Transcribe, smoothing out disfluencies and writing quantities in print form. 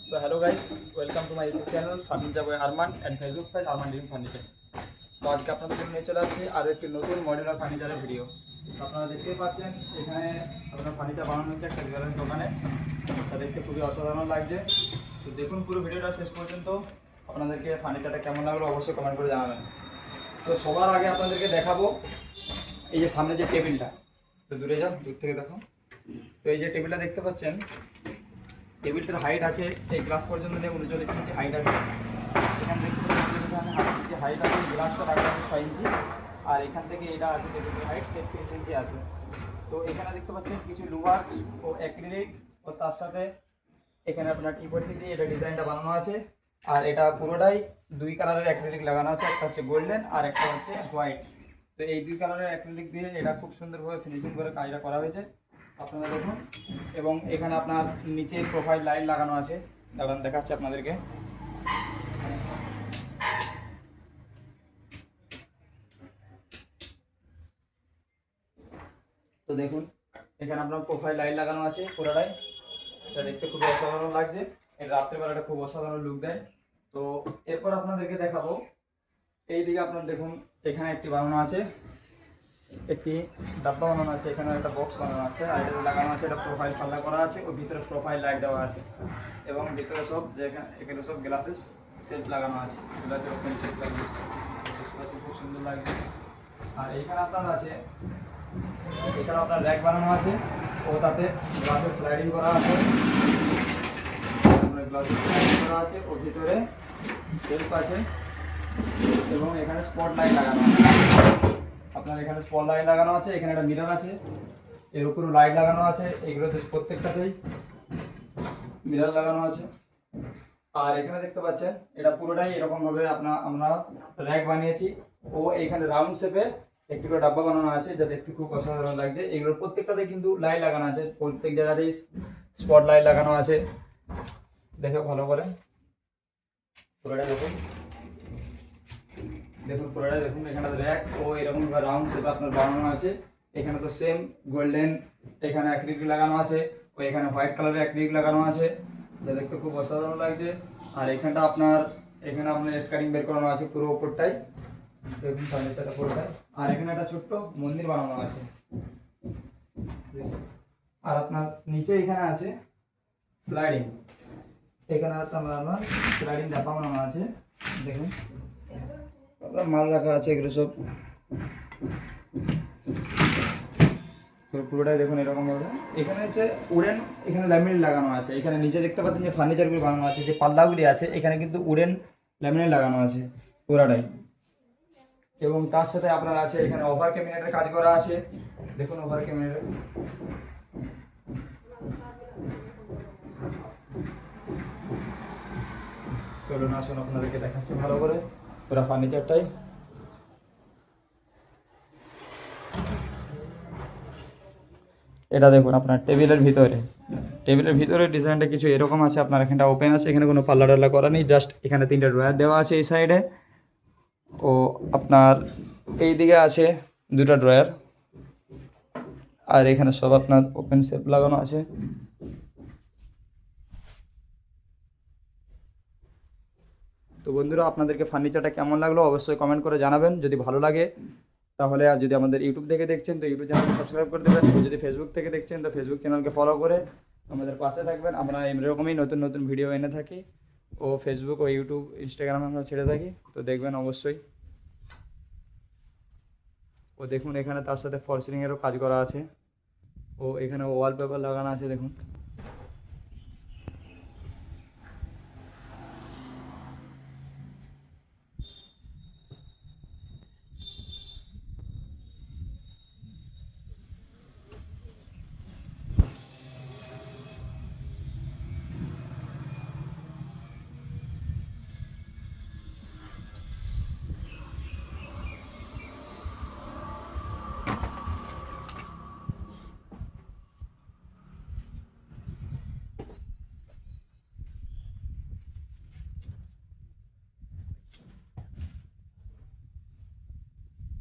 So hello guys, welcome to my YouTube channel Furniture by Arman and Facebook page Arman Dream Furniture। তো আজকে আপনাদের জন্য নিয়ে চলে আসছি আরও একটি নতুন মডেলার ফার্নিচারের ভিডিও। তো আপনারা দেখতেই পাচ্ছেন এখানে আপনার ফার্নিচার বানানো হচ্ছে একটা রিয়ালের দোকানে। তা দেখতে খুবই অসাধারণ লাগছে। তো দেখুন পুরো ভিডিওটা শেষ পর্যন্ত। আপনাদেরকে ফার্নিচারটা কেমন লাগলো অবশ্যই কমেন্ট করে জানাবেন। তো সবার আগে আপনাদেরকে দেখাবো এই যে সামনে যে টেবিলটা, তো দূরে যাও, দূর থেকে দেখো। তো এই যে টেবিলটা দেখতে পাচ্ছেন, টেবিলটার হাইট আছে এই গ্লাস পর্যন্ত নিয়ে 39 ইঞ্চি হাইট আছে। এখান থেকে যে হাইট আছে গ্লাসটা রাখা আছে 6 ইঞ্চি, আর এখান থেকে এটা আছে টেবিলের হাইট 33 ইঞ্চি আছে। তো এখানে দেখতে পাচ্ছেন কিছু লুভার্স ও অ্যাক্রিলিক, ও তার সাথে এখানে আপনার টিপটি দিয়ে এটা ডিজাইনটা বানানো আছে। আর এটা পুরোটাই দুই কালারের অ্যাক্রিলিক লাগানো আছে, একটা হচ্ছে গোল্ডেন আর একটা হচ্ছে হোয়াইট। তো এই দুই কালারের অ্যাক্রিলিক দিয়ে এটা খুব সুন্দরভাবে ফিনিশিং করে কাজটা করা হয়েছে, আপনারা দেখুন। এবং এখানে আপনার নিচে প্রোফাইল লাইট লাগানো আছে, দাঁড়ান দেখাচ্ছি আপনাদেরকে। তো দেখুন এখানে আপনার প্রোফাইল লাইট লাগানো আছে পুরোটাই, এটা দেখতে খুবই অসাধারণ লাগছে। এটা রাত্রেবেলাটা খুব অসাধারণ লুক দেয়। তো এরপর আপনাদেরকে দেখাবো এই দিকে আপনার দেখুন এখানে একটি বানানো আছে, একটি ডাব্বা বানানো আছে, এখানে একটা বক্স বানানো আছে, আর এটা লাগানো আছে, এটা প্রোফাইল পাল্লা করা আছে, ওর ভিতরে প্রোফাইল লাইট দেওয়া আছে। এবং ভিতরে সব যেখানে এখানে সব গ্লাসেস সেট লাগানো আছে, গ্লাসের ওপেন সেট লাগানো খুব সুন্দর লাগছে। আর এইখানে আপনার আছে, এখানে আপনার র্যাক বানানো আছে, ও তাতে গ্লাসের স্লাইডিং করা আছে, গ্লাসের স্লাইডিং করা আছে, ওর ভিতরে সেলফ আছে এবং এখানে স্পট লাইট লাগানো আছে। আপনার এখানে স্পট লাইট লাগানো আছে, এখানে একটা মিরর আছে, এর উপরে লাইট লাগানো আছে, এগুলোতে প্রত্যেকটাতেই মিরর লাগানো আছে। আর এখানে দেখতে পাচ্ছেন এটা পুরোটাই এরকমভাবে আমরা র্যাক বানিয়েছি, ও এখানে রাউন্ড শেপে একটি করে ডাব্বা বানানো আছে, যা দেখতে খুব অসাধারণ লাগছে। এগুলোর প্রত্যেকটাতে কিন্তু লাইট লাগানো আছে, প্রত্যেক জায়গাতেই স্পট লাইট লাগানো আছে, দেখো ভালো করে পুরোটা দেখুন। দেখুন পুরোটা দেখুন, এখানে র্যাক ও এরকম রাউন্ড শেপ আপনার বানানো আছে। এখানে তো সেম গোল্ডেন এখানে অ্যাক্রিলিক লাগানো আছে, ও এখানে হোয়াইট কালারের অ্যাক্রিলিক লাগানো আছে, যা দেখতে খুব অসাধারণ লাগছে। আর এখানে আপনার স্কারিং বের করানো আছে পুরো উপরটাই, দেখুন ফার্নিচারটা পুরোটাই। আর এখানে একটা ছোট্ট মন্দির বানানো আছে। আর আপনার নিচে এখানে আছে স্লাইডিং, এখানে আপনার স্লাইডিং ডাব্বা বানানো আছে, দেখুন মাল রাখা আছে, এগুলো সব পুরোটাই দেখুন এরকম ভাবে। এখানে হচ্ছে উডেন, এখানে ল্যামিনেট লাগানো আছে। এখানে নিচে দেখতে পাচ্ছেন যে ফার্নিচারগুলো বানানো আছে, যে পাল্লাগুলি আছে এখানে কিন্তু উডেন ল্যামিনেট লাগানো আছে পুরোটাই। এবং তার সাথে আপনার আছে এখানে ওভার ক্যাবিনেটের কাজ করা আছে, দেখুন ওভার ক্যাবিনেটের। চলুন আসুন আপনাদেরকে দেখাচ্ছি ভালো করে পুরো ফার্নিচারটাই। এটা দেখুন আপনার টেবিলের ভিতরে ডিজাইনটা কিছু এরকম আছে, আপনার এখানটা ওপেন আছে, এখানে কোনো পাল্লা টাল্লা করা নেই, জাস্ট এখানে 3টে ড্রয়ার দেওয়া আছে এই সাইডে, ও আপনার এই দিকে আছে 2টা ড্রয়ার, আর এখানে সব আপনার ওপেন শেপ লাগানো আছে। তো বন্ধুরা আপনাদেরকে ফার্নিচারটা কেমন লাগলো অবশ্যই কমেন্ট করে জানাবেন। যদি ভালো লাগে তাহলে, আর যদি আমাদের ইউটিউব থেকে দেখছেন তো ইউটিউব চ্যানেলকে সাবস্ক্রাইব করে দেবেন, ও যদি ফেসবুক থেকে দেখছেন তো ফেসবুক চ্যানেলকে ফলো করে আমাদের পাশে থাকবেন। আমরা এরকমই নতুন নতুন ভিডিও এনে থাকি, ও ফেসবুক ও ইউটিউব ইনস্টাগ্রামে আমরা ছেড়ে থাকি, তো দেখবেন অবশ্যই। ও দেখুন এখানে তার সাথে ফল সিলিংয়েরও কাজ করা আছে, ও এখানে ওয়ালপেপার লাগানো আছে দেখুন।